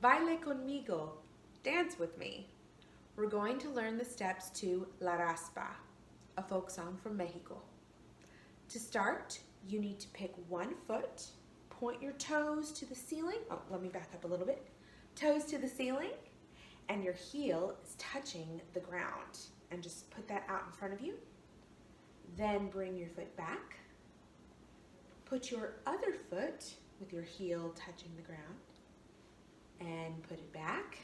Baile conmigo. Dance with me. We're going to learn the steps to La Raspa, a folk song from Mexico. To start, you need to pick one foot, point your toes to the ceiling. Oh, let me back up a little bit. Toes to the ceiling, and your heel is touching the ground. And just put that out in front of you. Then bring your foot back. Put your other foot with your heel touching the ground and put it back,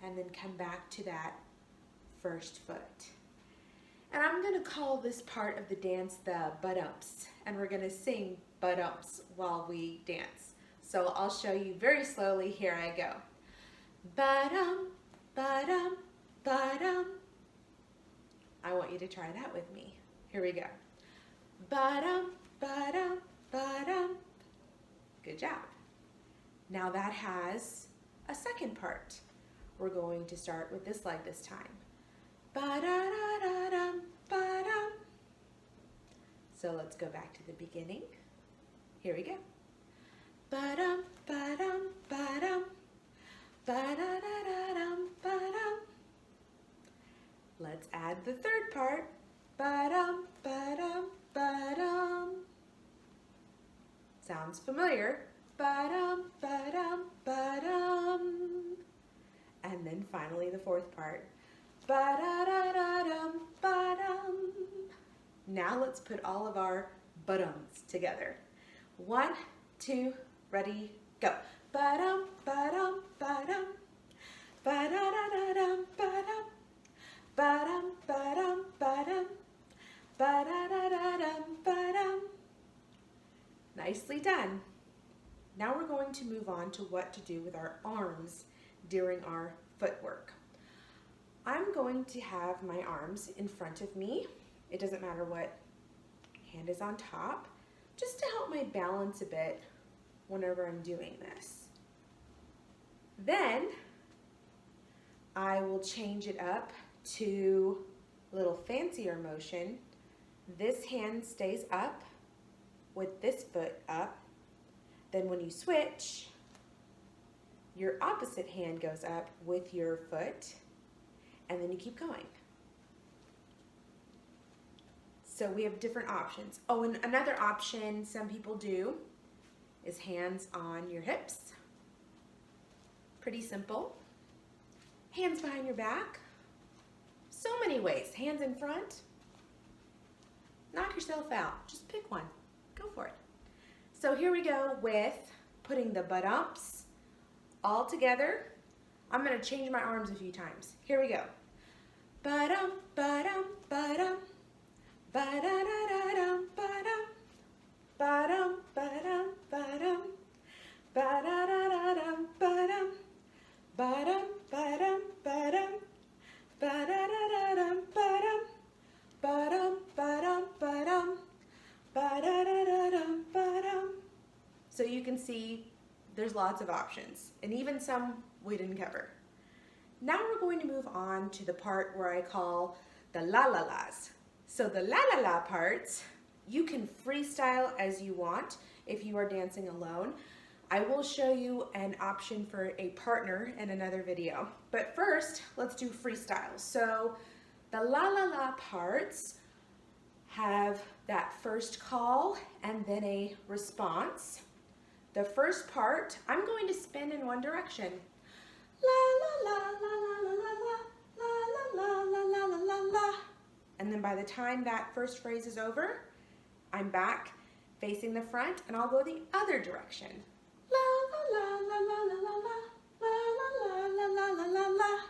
and then come back to that first foot. And I'm gonna call this part of the dance the but-umps, and we're gonna sing but-umps while we dance. So I'll show you very slowly. Here I go. But-um, but-um, but-um. I want you to try that with me. Here we go. But-um, but-um, but-um. Good job. Now that has a second part. We're going to start with this leg this time. Ba-da-da-da-dum, ba-dum. So let's go back to the beginning. Here we go. Ba-dum, ba-dum, ba-dum. Ba-da-da-da-dum, ba-dum. Let's add the third part. Ba-dum, ba-dum, ba-dum. Sounds familiar. Ba-dum, ba-dum, ba-dum. And then finally the fourth part. Ba-da-da-da-dum, ba-dum. Now let's put all of our but-ums together. 1, 2, ready, go. Ba-dum, ba-dum, ba-dum. Ba-da-da-da-dum, ba-dum. Ba-dum, ba-dum, ba-dum. Ba-da-da-da-dum, ba-dum. Nicely done. Now we're going to move on to what to do with our arms during our footwork. I'm going to have my arms in front of me. It doesn't matter what hand is on top, just to help my balance a bit whenever I'm doing this. Then I will change it up to a little fancier motion. This hand stays up with this foot up. Then when you switch, your opposite hand goes up with your foot, and then you keep going. So we have different options. Oh, and another option some people do is hands on your hips. Pretty simple. Hands behind your back. So many ways. Hands in front. Knock yourself out. Just pick one. Go for it. So here we go with putting the but-umps all together. I'm going to change my arms a few times. Here we go. Ba-dum, ba-dum, ba-dum. Ba-da-da-da-dum, ba-dum. Ba-dum, ba-dum, ba-dum. Ba-da-da-da-dum, ba-dum. Ba-dum, ba-dum, ba-dum. Ba-da-da-da-dum, ba-dum. Ba-dum, ba-dum, ba-dum. Ba-da-da-da-dum, ba-dum. So you can see there's lots of options, and even some we didn't cover. Now we're going to move on to the part where I call the la-la-las. So the la-la-la parts, you can freestyle as you want if you are dancing alone. I will show you an option for a partner in another video. But first, let's do freestyle. So the la-la-la parts have that first call and then a response. The first part, I'm going to spin in one direction. La la la la la la la la la la la la la. And then by the time that first phrase is over, I'm back facing the front, and I'll go the other direction. La la la la la la la la la la la la la la.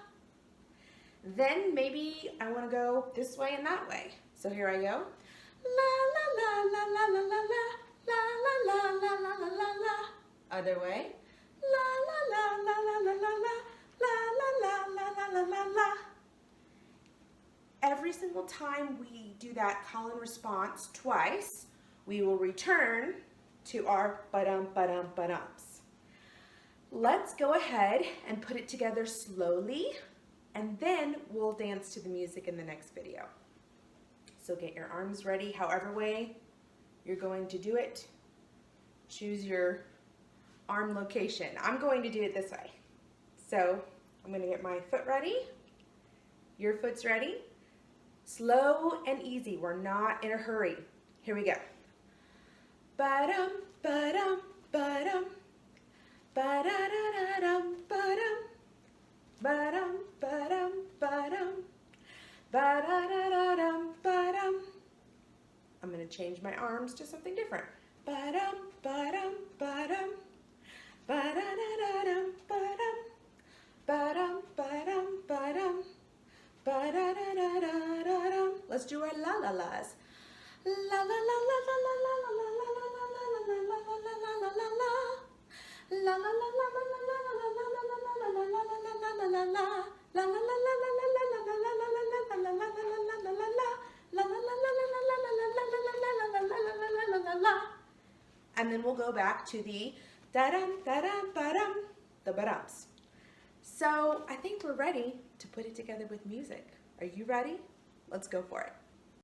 Then maybe I want to go this way and that way. So here I go. La la la la la la la la la la la la la la. Other way. La la la la la la la la la la la la la la. Every single time we do that call and response twice, we will return to our but-um, but-um, but-ums. Let's go ahead and put it together slowly, and then we'll dance to the music in the next video. So get your arms ready, however way you're going to do it. Choose your arm location. I'm going to do it this way. So I'm gonna get my foot ready. Your foot's ready. Slow and easy. We're not in a hurry. Here we go. Ba-dum, ba-dum, ba-dum. Ba-da-da-da-dum, ba-dum. Ba-dum, ba-dum, ba-dum. Ba-da-da-da-dum, ba-dum. I'm going to change my arms to something different. Ba-dum, ba-dum, ba-dum. Ba-da-da-da-dum, ba-dum. Ba-dum, ba-dum, ba-dum. Ba-da-da-da-da-dum. Let's do our la-la-las. La la la la la la la la la la la la la la la la la la. La la la la la la la la la la la la la la la la la. La la la la la la la la la la la la la la la la la la. La la la la la la la la la la la la la la la. And then we'll go back to the da-dum, da-dum, ba-dum, the ba-dums. So I think we're ready to put it together with music. Are you ready? Let's go for it.